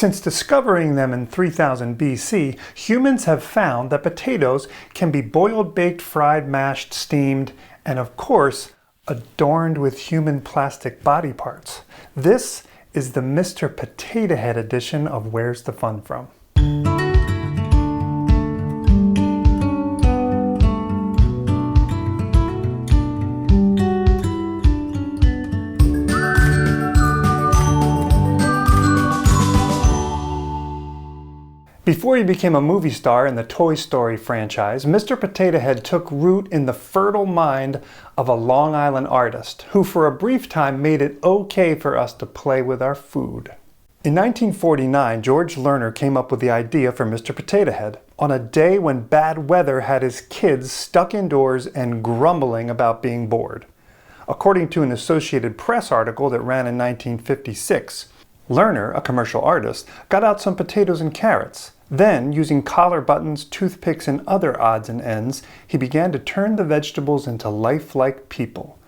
Since discovering them in 3000 BC, humans have found that potatoes can be boiled, baked, fried, mashed, steamed, and of course, adorned with human plastic body parts. This is the Mr. Potato Head edition of Where's the Fun From? Before he became a movie star in the Toy Story franchise, Mr. Potato Head took root in the fertile mind of a Long Island artist who for a brief time made it okay for us to play with our food. In 1949, George Lerner came up with the idea for Mr. Potato Head on a day when bad weather had his kids stuck indoors and grumbling about being bored. According to an Associated Press article that ran in 1956, Lerner, a commercial artist, got out some potatoes and carrots. Then, using collar buttons, toothpicks, and other odds and ends, he began to turn the vegetables into lifelike people.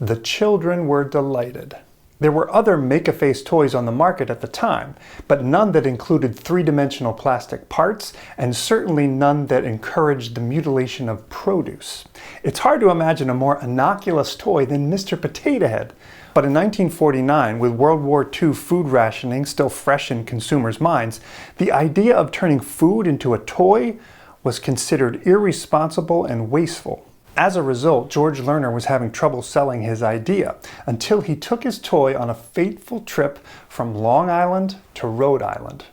The children were delighted. There were other make-a-face toys on the market at the time, but none that included three-dimensional plastic parts, and certainly none that encouraged the mutilation of produce. It's hard to imagine a more innocuous toy than Mr. Potato Head. But in 1949, with World War II food rationing still fresh in consumers' minds, the idea of turning food into a toy was considered irresponsible and wasteful. As a result, George Lerner was having trouble selling his idea until he took his toy on a fateful trip from Long Island to Rhode Island.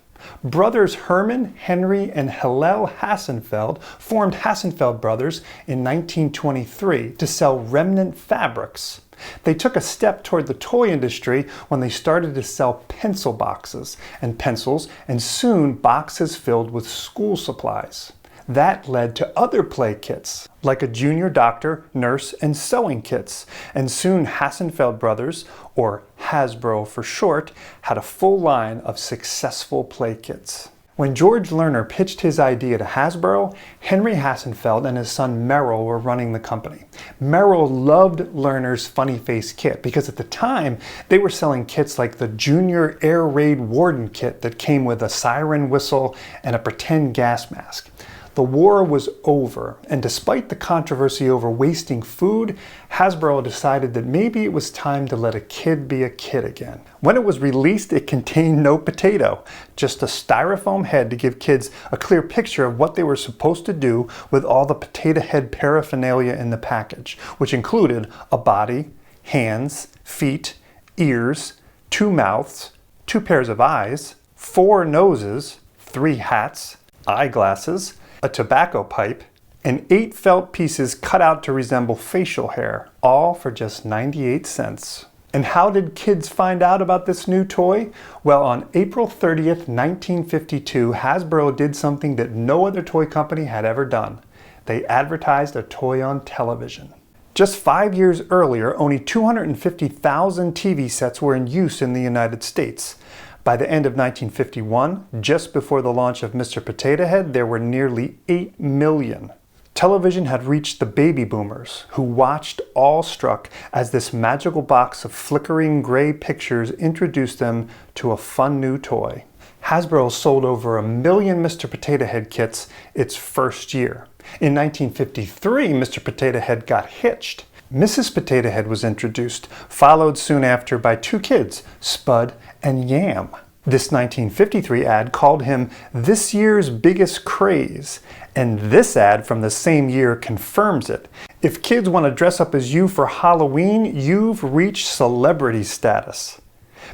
Brothers Herman, Henry, and Hillel Hassenfeld formed Hassenfeld Brothers in 1923 to sell remnant fabrics. They took a step toward the toy industry when they started to sell pencil boxes and pencils, and soon boxes filled with school supplies. That led to other play kits, like a junior doctor, nurse, and sewing kits, and soon Hassenfeld Brothers, or Hasbro for short, had a full line of successful play kits. When George Lerner pitched his idea to Hasbro, Henry Hassenfeld and his son Merrill were running the company. Merrill loved Lerner's Funny Face kit because at the time they were selling kits like the Junior Air Raid Warden kit that came with a siren whistle and a pretend gas mask. The war was over, and despite the controversy over wasting food, Hasbro decided that maybe it was time to let a kid be a kid again. When it was released, it contained no potato, just a styrofoam head to give kids a clear picture of what they were supposed to do with all the potato head paraphernalia in the package, which included a body, hands, feet, ears, 2 mouths, 2 pairs of eyes, 4 noses, 3 hats, eyeglasses, a tobacco pipe, and 8 felt pieces cut out to resemble facial hair, all for just 98 cents. And how did kids find out about this new toy? Well, on April 30th, 1952, Hasbro did something that no other toy company had ever done. They advertised a toy on television. Just 5 years earlier, only 250,000 TV sets were in use in the United States. By the end of 1951, just before the launch of Mr. Potato Head, there were nearly 8 million. Television had reached the baby boomers, who watched awestruck as this magical box of flickering gray pictures introduced them to a fun new toy. Hasbro sold over 1 million Mr. Potato Head kits its first year. In 1953, Mr. Potato Head got hitched. Mrs. Potato Head was introduced, followed soon after by 2 kids, Spud and Yam. This 1953 ad called him this year's biggest craze, and this ad from the same year confirms it. If kids want to dress up as you for Halloween, you've reached celebrity status.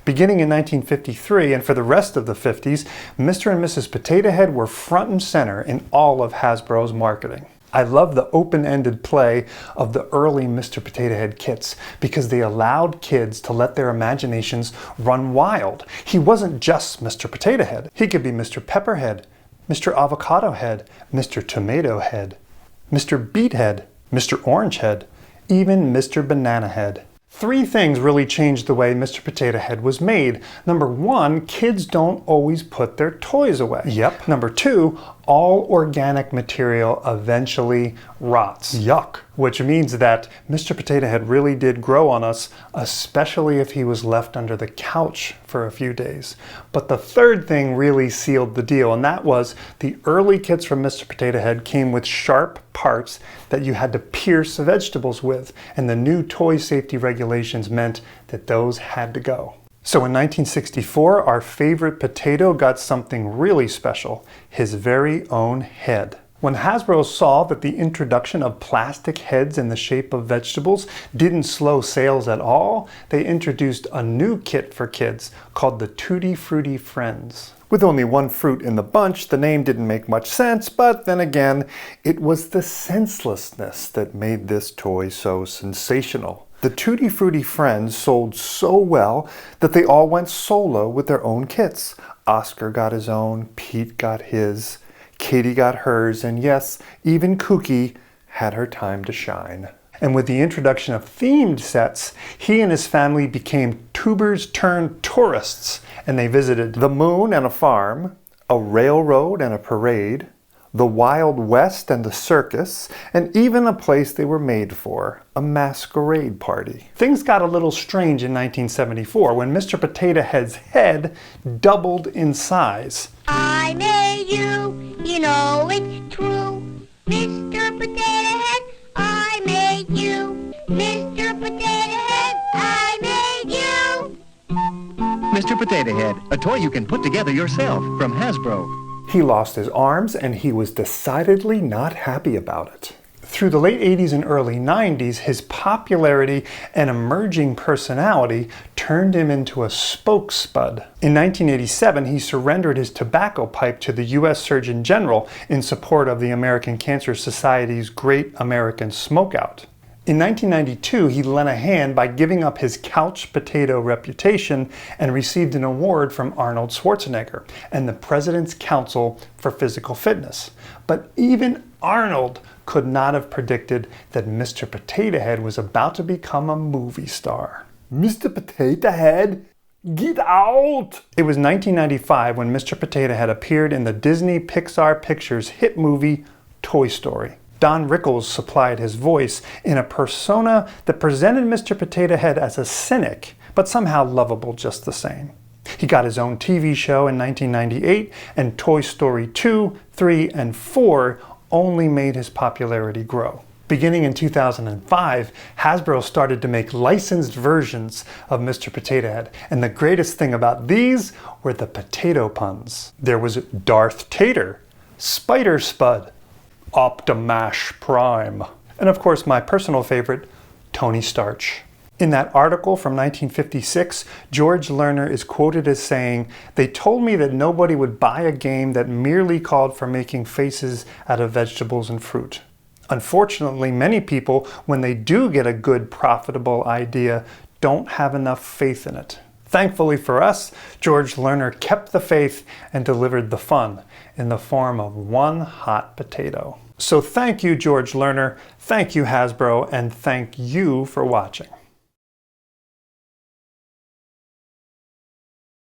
Beginning in 1953 and for the rest of the 50s, Mr. and Mrs. Potato Head were front and center in all of Hasbro's marketing. I love the open-ended play of the early Mr. Potato Head kits because they allowed kids to let their imaginations run wild. He wasn't just Mr. Potato Head. He could be Mr. Pepper Head, Mr. Avocado Head, Mr. Tomato Head, Mr. Beet Head, Mr. Orange Head, even Mr. Banana Head. 3 things really changed the way Mr. Potato Head was made. Number 1, kids don't always put their toys away. Yep. Number 2, all organic material eventually rots. Yuck. which means that Mr. Potato Head really did grow on us, especially if he was left under the couch for a few days. But the third thing really sealed the deal, and that was the early kits from Mr. Potato Head came with sharp parts that you had to pierce vegetables with, and the new toy safety regulations meant that those had to go. So in 1964, our favorite potato got something really special, his very own head. When Hasbro saw that the introduction of plastic heads in the shape of vegetables didn't slow sales at all, they introduced a new kit for kids called the Tutti Frutti Friends. With only one fruit in the bunch, the name didn't make much sense, but then again, it was the senselessness that made this toy so sensational. The Tutti Frutti Friends sold so well that they all went solo with their own kits. Oscar got his own, Pete got his, Katie got hers, and yes, even Kooky had her time to shine. And with the introduction of themed sets, he and his family became tubers turned tourists, and they visited the moon and a farm, a railroad and a parade, the Wild West and the circus, and even a place they were made for, a masquerade party. Things got a little strange in 1974 when Mr. Potato Head's head doubled in size. I made you, you know it's true. Mr. Potato Head, I made you. Mr. Potato Head, I made you. Mr. Potato Head, a toy you can put together yourself from Hasbro. He lost his arms and he was decidedly not happy about it. Through the late 80s and early 90s, his popularity and emerging personality turned him into a spokespud. In 1987, he surrendered his tobacco pipe to the U.S. Surgeon General in support of the American Cancer Society's Great American Smokeout. In 1992, he lent a hand by giving up his couch potato reputation and received an award from Arnold Schwarzenegger and the President's Council for Physical Fitness. But even Arnold could not have predicted that Mr. Potato Head was about to become a movie star. Mr. Potato Head, get out! It was 1995 when Mr. Potato Head appeared in the Disney Pixar Pictures hit movie Toy Story. Don Rickles supplied his voice in a persona that presented Mr. Potato Head as a cynic, but somehow lovable just the same. He got his own TV show in 1998, and Toy Story 2, 3, and 4 only made his popularity grow. Beginning in 2005, Hasbro started to make licensed versions of Mr. Potato Head, and the greatest thing about these were the potato puns. There was Darth Tater, Spider Spud, Optimash Prime, and of course my personal favorite, Tony Starch. In that article from 1956, George Lerner is quoted as saying, "They told me that nobody would buy a game that merely called for making faces out of vegetables and fruit. Unfortunately, many people, when they do get a good, profitable idea, don't have enough faith in it." Thankfully for us, George Lerner kept the faith and delivered the fun in the form of one hot potato. So thank you, George Lerner, thank you, Hasbro, and thank you for watching.